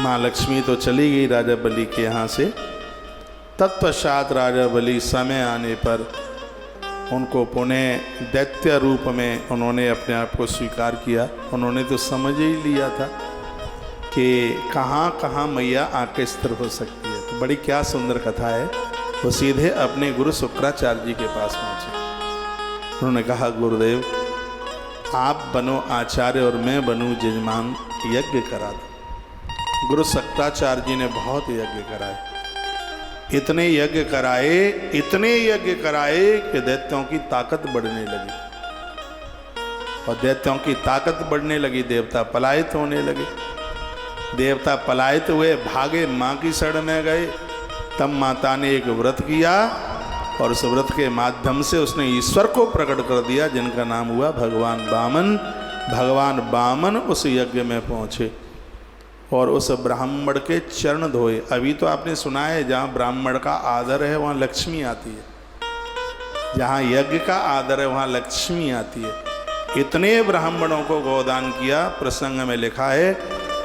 माँ लक्ष्मी तो चली गई राजा बलि के यहाँ से। तत्पश्चात राजा बलि समय आने पर उनको पुनः दैत्य रूप में उन्होंने अपने आप को स्वीकार किया। उन्होंने तो समझ ही लिया था कि कहाँ कहाँ मैया आके स्थिर हो सकती है। तो बड़ी क्या सुंदर कथा है। वो सीधे अपने गुरु शुक्राचार्य जी के पास पहुँचे। उन्होंने कहा, गुरुदेव आप बनो आचार्य और मैं बनूं जजमान, यज्ञ करा दो। गुरु शुक्राचार्य जी ने बहुत यज्ञ कराए, इतने यज्ञ कराए कि दैत्यों की ताकत बढ़ने लगी। और दैत्यों की ताकत बढ़ने लगी, देवता पलायित होने लगे। देवता पलायित हुए, भागे, माँ की शरण में गए। तब माता ने एक व्रत किया और उस व्रत के माध्यम से उसने ईश्वर को प्रकट कर दिया, जिनका नाम हुआ भगवान वामन। भगवान वामन उस यज्ञ में पहुँचे और उस ब्राह्मण के चरण धोए। अभी तो आपने सुना है, जहाँ ब्राह्मण का आदर है वहाँ लक्ष्मी आती है। जहाँ यज्ञ का आदर है वहाँ लक्ष्मी आती है। इतने ब्राह्मणों को गोदान किया। प्रसंग में लिखा है,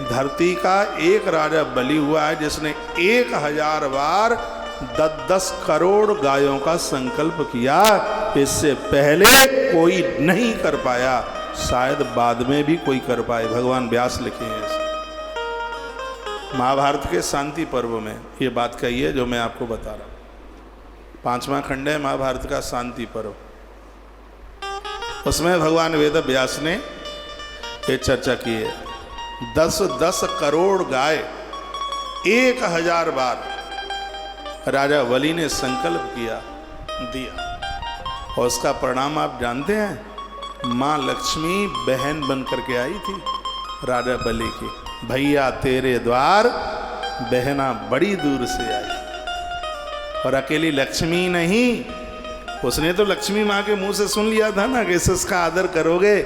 धरती का एक राजा बलि हुआ है जिसने 1000 बार 10 करोड़ गायों का संकल्प किया। इससे पहले कोई नहीं कर पाया, शायद बाद में भी कोई कर पाए। भगवान व्यास लिखे हैं इसे। महाभारत के शांति पर्व में ये बात कही है जो मैं आपको बता रहा हूँ। 5वां खंड है महाभारत का शांति पर्व। उसमें भगवान वेद व्यास ने ये चर्चा की है। 10 करोड़ गाय 1000 बार राजा बलि ने संकल्प किया, दिया। और उसका परिणाम आप जानते हैं, माँ लक्ष्मी बहन बन करके आई थी राजा बलि की। भैया तेरे द्वार बहना बड़ी दूर से आई। और अकेली लक्ष्मी नहीं, उसने तो लक्ष्मी माँ के मुंह से सुन लिया था ना कि इसका आदर करोगे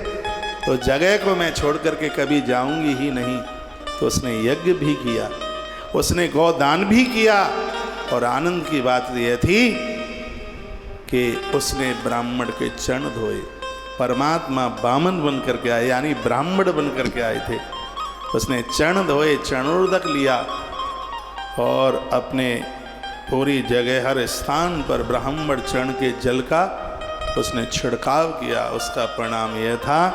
तो जगह को मैं छोड़ करके कभी जाऊंगी ही नहीं। तो उसने यज्ञ भी किया, उसने गौदान भी किया। और आनंद की बात यह थी कि उसने ब्राह्मण के चरण धोए। परमात्मा वामन बन करके आए, यानी ब्राह्मण बन करके आए थे। उसने चरण धोए, चरणोदक लिया और अपने पूरी जगह हर स्थान पर ब्राह्मण चरण के जल का उसने छिड़काव किया। उसका परिणाम यह था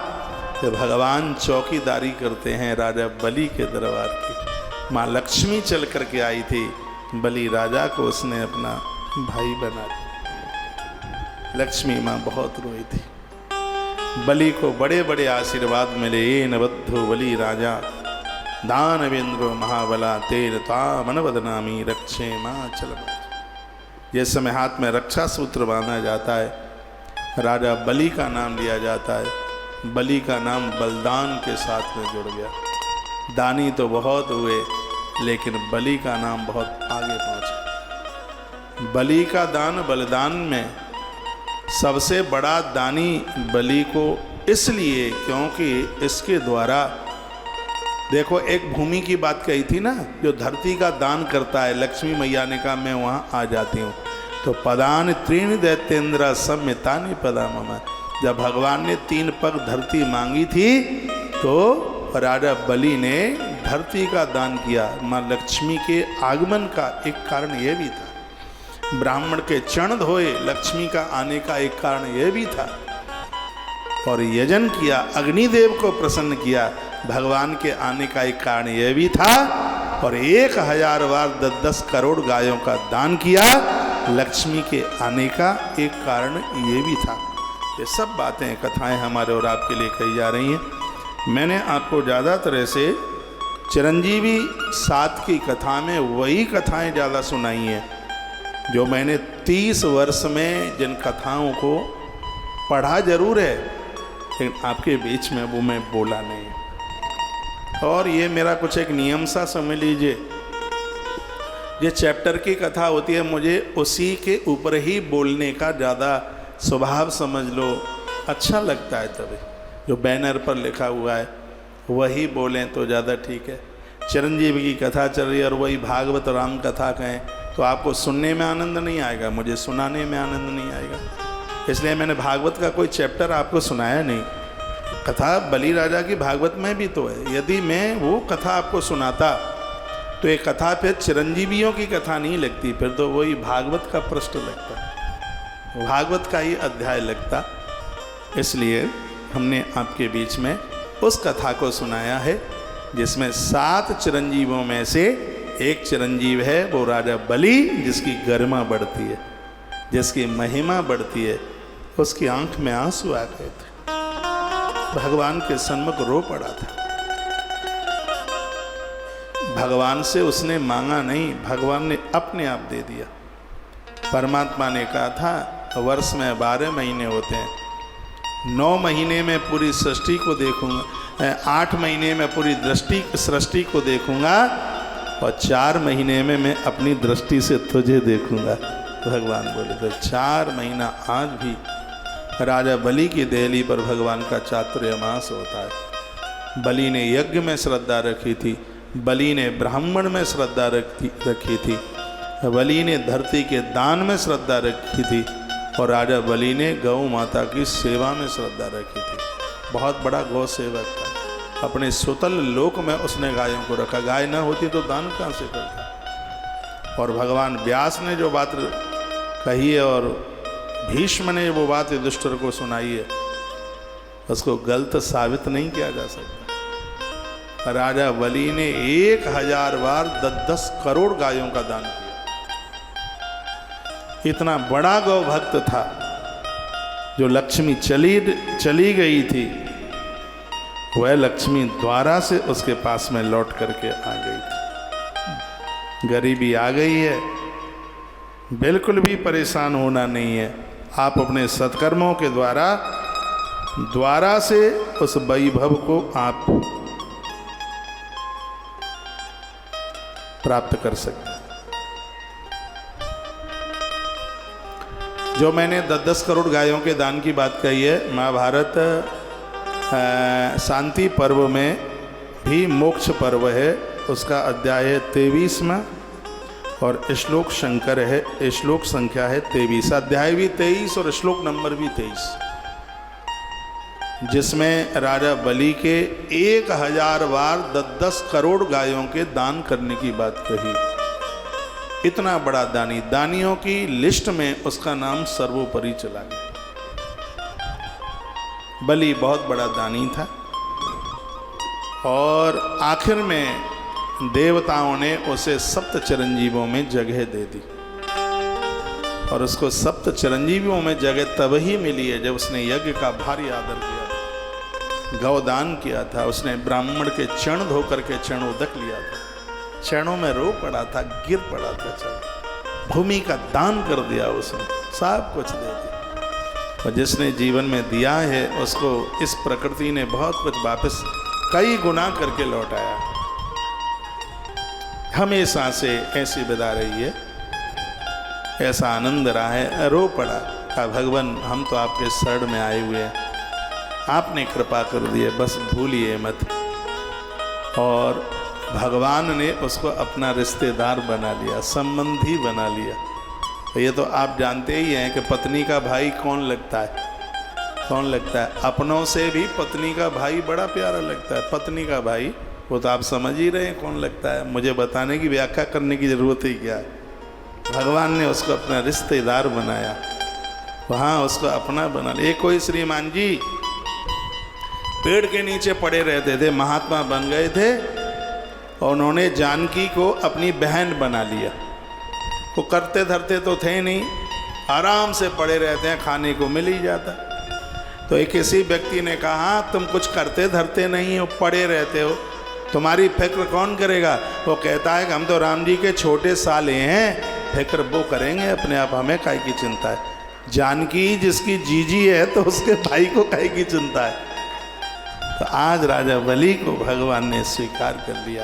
कि भगवान चौकीदारी करते हैं राजा बलि के दरबार की। माँ लक्ष्मी चल करके आई थी, बलि राजा को उसने अपना भाई बना दिया। लक्ष्मी माँ बहुत रोई थी। बलि को बड़े बड़े आशीर्वाद मिले। येन बद्धो बलि राजा दानवेंद्रो महाबला तेर तामन बदनामी रक्षे माँ चल। जिस समय हाथ में रक्षा सूत्र बांधा जाता है, राजा बलि का नाम लिया जाता है। बलि का नाम बलिदान के साथ में जुड़ गया। दानी तो बहुत हुए, लेकिन बलि का नाम बहुत आगे पहुंचा। बलि का दान बलिदान में सबसे बड़ा दानी बलि को इसलिए क्योंकि इसके द्वारा, देखो एक भूमि की बात कही थी ना, जो धरती का दान करता है। लक्ष्मी मैया ने कहा मैं वहाँ आ जाती हूँ। तो पदान त्रीण दैत्येंद्र सम्मितानि पदा मम। जब भगवान ने 3 पग धरती मांगी थी तो राजा बलि ने धरती का दान किया। माँ लक्ष्मी के आगमन का एक कारण यह भी था। ब्राह्मण के चरण धोए, लक्ष्मी का आने का एक कारण यह भी था। और यजन किया, अग्निदेव को प्रसन्न किया, भगवान के आने का एक कारण यह भी था। और 1000 बार 10 करोड़ गायों का दान किया, लक्ष्मी के आने का एक कारण ये भी था। ये सब बातें, कथाएं हमारे और आपके लिए कही जा रही हैं। मैंने आपको ज़्यादातर से चिरंजीवी 7 की कथा में वही कथाएं ज़्यादा सुनाई हैं जो मैंने 30 वर्ष में जिन कथाओं को पढ़ा जरूर है, लेकिन आपके बीच में वो मैं बोला नहीं। और ये मेरा कुछ एक नियम सा समझ लीजिए, ये चैप्टर की कथा होती है, मुझे उसी के ऊपर ही बोलने का ज़्यादा स्वभाव समझ लो, अच्छा लगता है। तभी जो बैनर पर लिखा हुआ है वही बोलें तो ज़्यादा ठीक है। चिरंजीवी की कथा चल रही है और वही भागवत राम कथा कहें तो आपको सुनने में आनंद नहीं आएगा, मुझे सुनाने में आनंद नहीं आएगा। इसलिए मैंने भागवत का कोई चैप्टर आपको सुनाया नहीं। कथा बलि राजा की भागवत में भी तो है। यदि मैं वो कथा आपको सुनाता तो ये कथा पे चिरंजीवियों की कथा नहीं लगती, फिर तो वही भागवत का पृष्ठ लगता, भागवत का ही अध्याय लगता। इसलिए हमने आपके बीच में उस कथा को सुनाया है जिसमें 7 चिरंजीवों में से एक चिरंजीव है वो राजा बलि, जिसकी गरिमा बढ़ती है, जिसकी महिमा बढ़ती है। उसकी आंख में आंसू आ गए थे, भगवान के सन्मुख रो पड़ा था। भगवान से उसने मांगा नहीं, भगवान ने अपने आप दे दिया। परमात्मा ने कहा था वर्ष में 12 महीने होते हैं, 9 महीने में पूरी सृष्टि को देखूंगा, 8 महीने में पूरी सृष्टि को देखूंगा और 4 महीने में मैं अपनी दृष्टि से तुझे देखूंगा। भगवान बोले तो 4 महीना आज भी राजा बलि की देहली पर भगवान का चातुर्मास होता है। बलि ने यज्ञ में श्रद्धा रखी थी, बलि ने ब्राह्मण में श्रद्धा रखी थी, बलि ने धरती के दान में श्रद्धा रखी थी और राजा बलि ने गौ माता की सेवा में श्रद्धा रखी थी। बहुत बड़ा गौ सेवक था। अपने सुतल लोक में उसने गायों को रखा, गाय न होती तो दान कहाँ से करता। और भगवान व्यास ने जो बात कही है और भीष्म ने वो बात युधिष्ठिर को सुनाई है, उसको गलत साबित नहीं किया जा सकता। राजा बलि ने 1000 बार 10 करोड़ गायों का दान किया। इतना बड़ा गौ भक्त था। जो लक्ष्मी चली गई थी वह लक्ष्मी द्वारा से उसके पास में लौट करके आ गई थी। गरीबी आ गई है, बिल्कुल भी परेशान होना नहीं है। आप अपने सत्कर्मों के द्वारा से उस वैभव को आप प्राप्त कर सकते हैं। जो मैंने 10 करोड़ गायों के दान की बात कही है, महाभारत शांति पर्व में भी मोक्ष पर्व है, उसका अध्याय है 23वां और श्लोक श्लोक संख्या है 23। अध्याय भी 23 और श्लोक नंबर भी 23, जिसमें राजा बलि के 1000 बार 10 करोड़ गायों के दान करने की बात कही। इतना बड़ा दानी, दानियों की लिस्ट में उसका नाम सर्वोपरि चला गया। बलि बहुत बड़ा दानी था और आखिर में देवताओं ने उसे 7 चिरंजीवों में जगह दे दी। और उसको 7 चिरंजीवियों में जगह तब ही मिली है जब उसने यज्ञ का भारी आदर किया, गौदान किया था, उसने ब्राह्मण के चरण धो करके चरणोदक लिया था, चरणों में रो पड़ा था, गिर पड़ा था, चरण भूमि का दान कर दिया उसने, सब कुछ दे दिया। और जिसने जीवन में दिया है उसको इस प्रकृति ने बहुत कुछ वापस कई गुना करके लौटाया। हमेशा से ऐसी विदा रही है, ऐसा आनंद रहा है। रो पड़ा, कहा भगवान हम तो आपके शरण में आए हुए हैं, आपने कृपा कर दी है, बस भूलिए मत। और भगवान ने उसको अपना रिश्तेदार बना लिया, संबंधी बना लिया। तो ये तो आप जानते ही हैं कि पत्नी का भाई कौन लगता है, कौन लगता है। अपनों से भी पत्नी का भाई बड़ा प्यारा लगता है। पत्नी का भाई वो तो आप समझ ही रहे हैं कौन लगता है, मुझे बताने की व्याख्या करने की जरूरत ही क्या है। भगवान ने उसको अपना रिश्तेदार बनाया, वहाँ उसको अपना बना लिया। कोई श्रीमान जी पेड़ के नीचे पड़े रहते थे, महात्मा बन गए थे और उन्होंने जानकी को अपनी बहन बना लिया। वो करते धरते तो थे नहीं, आराम से पड़े रहते हैं, खाने को मिल ही जाता। तो एक किसी व्यक्ति ने कहा तुम कुछ करते धरते नहीं हो, पड़े रहते हो, तुम्हारी फिक्र कौन करेगा। वो कहता है कि हम तो राम जी के छोटे साले हैं, फिक्र वो करेंगे अपने आप, हमें काहे की चिंता है। जानकी जिसकी जीजी है तो उसके भाई को काहे की चिंता है। तो आज राजा बलि को भगवान ने स्वीकार कर लिया,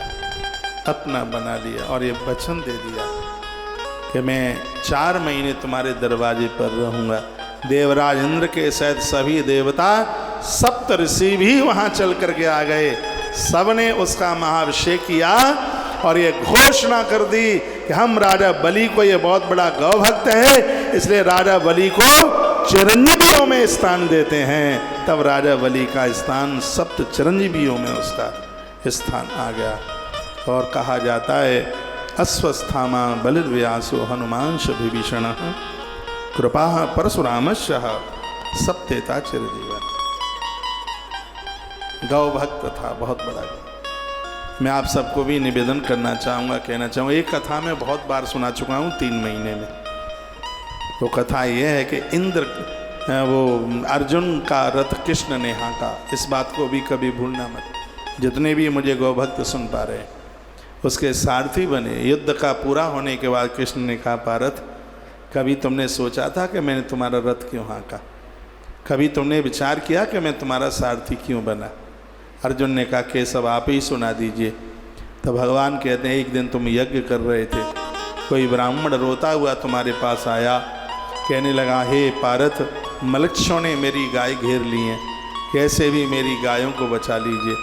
अपना बना लिया और ये वचन दे दिया कि मैं 4 महीने तुम्हारे दरवाजे पर रहूँगा। देवराज इंद्र के सहित सभी देवता, 7 ऋषि भी वहाँ चल करके आ गए, सबने उसका महाभिषेक किया और ये घोषणा कर दी कि हम राजा बलि को, ये बहुत बड़ा गौभक्त है इसलिए राजा बलि को चिरंजीवियों में स्थान देते हैं। तब राजा बलि का स्थान 7 चिरंजीवियों में उसका स्थान आ गया। और कहा जाता है अश्वस्थामा बलिर्व्यासो हनुमांश विभीषण कृपा परशुरामस्य सप्तेता चिरजीवन। गौ भक्त था, बहुत बड़ा गौ। मैं आप सबको भी निवेदन करना चाहूँगा, कहना चाहूँगा, एक कथा मैं बहुत बार सुना चुका हूँ 3 महीने में। वो कथा ये है कि वो अर्जुन का रथ कृष्ण ने हाँका। इस बात को भी कभी भूलना मत। जितने भी मुझे गौ भक्त सुन पा रहे हैं उसके सारथी बने। युद्ध का पूरा होने के बाद कृष्ण ने कहा, पार्थ कभी तुमने सोचा था कि मैंने तुम्हारा रथ क्यों हाँका? कभी तुमने विचार किया कि मैं तुम्हारा सारथी क्यों बना? अर्जुन ने कहा, केशव आप ही सुना दीजिए। तो भगवान कहते हैं, एक दिन तुम यज्ञ कर रहे थे, कोई ब्राह्मण रोता हुआ तुम्हारे पास आया, कहने लगा, हे पार्थ मलक्षों ने मेरी गाय घेर ली हैं, कैसे भी मेरी गायों को बचा लीजिए।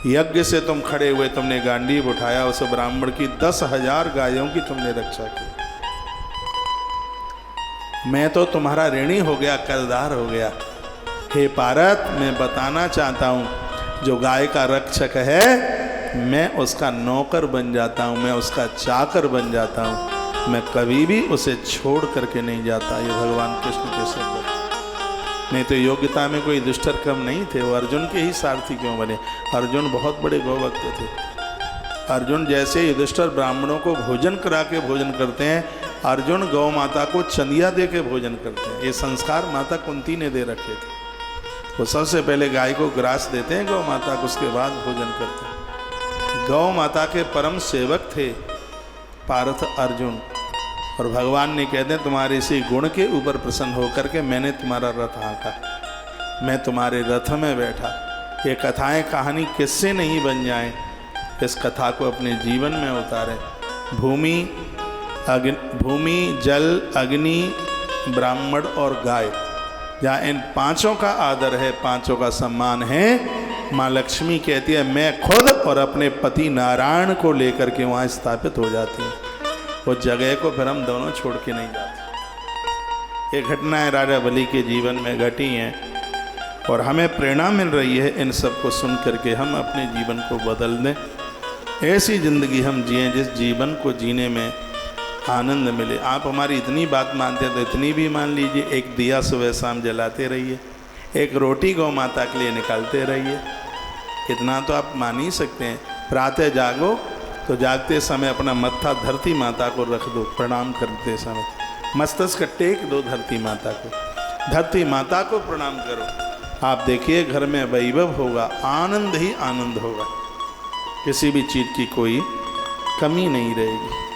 यज्ञ से तुम खड़े हुए, तुमने गांडीव उठाया, उस ब्राह्मण की 10,000 गायों की तुमने रक्षा की। मैं तो तुम्हारा ऋणी हो गया, कर्जदार हो गया। हे पार्थ मैं बताना चाहता हूँ, जो गाय का रक्षक है मैं उसका नौकर बन जाता हूँ, मैं उसका चाकर बन जाता हूँ, मैं कभी भी उसे छोड़ करके नहीं जाता। ये भगवान कृष्ण के शब्द। नहीं तो योग्यता में कोई दुष्टर कम नहीं थे, वो अर्जुन के ही सारथी क्यों बने? अर्जुन बहुत बड़े गौभक्त थे। अर्जुन जैसे युधिष्ठिर ब्राह्मणों को भोजन करा के भोजन करते हैं, अर्जुन गौ माता को चंदिया दे के भोजन करते हैं। ये संस्कार माता कुंती ने दे रखे थे। वो सबसे पहले गाय को ग्रास देते हैं गौ माता को, उसके बाद भोजन करते हैं। गौ माता के परम सेवक थे पार्थ अर्जुन। और भगवान ने कहते हैं, तुम्हारे इसी गुण के ऊपर प्रसन्न होकर के मैंने तुम्हारा रथ हाँका, मैं तुम्हारे रथ में बैठा। ये कथाएं कहानी किससे नहीं बन जाएं, इस कथा को अपने जीवन में उतारें। भूमि जल अग्नि ब्राह्मण और गाय, जहाँ इन 5 का आदर है, 5 का सम्मान है, माँ लक्ष्मी कहती है मैं खुद और अपने पति नारायण को लेकर के वहाँ स्थापित हो जाती हूँ। वो जगह को फिर हम दोनों छोड़ के नहीं जाते। ये घटनाएं राजा बलि के जीवन में घटी हैं और हमें प्रेरणा मिल रही है। इन सब को सुन करके हम अपने जीवन को बदल दें, ऐसी ज़िंदगी हम जिएं जिस जीवन को जीने में आनंद मिले। आप हमारी इतनी बात मानते हैं तो इतनी भी मान लीजिए, एक दिया सुबह शाम जलाते रहिए, एक रोटी गौ माता के लिए निकालते रहिए। इतना तो आप मान ही सकते हैं। प्रातः जागो तो जागते समय अपना मत्था धरती माता को रख दो, प्रणाम करते समय मस्तक टेक दो धरती माता को, धरती माता को प्रणाम करो। आप देखिए घर में वैभव होगा, आनंद ही आनंद होगा, किसी भी चीज़ की कोई कमी नहीं रहेगी।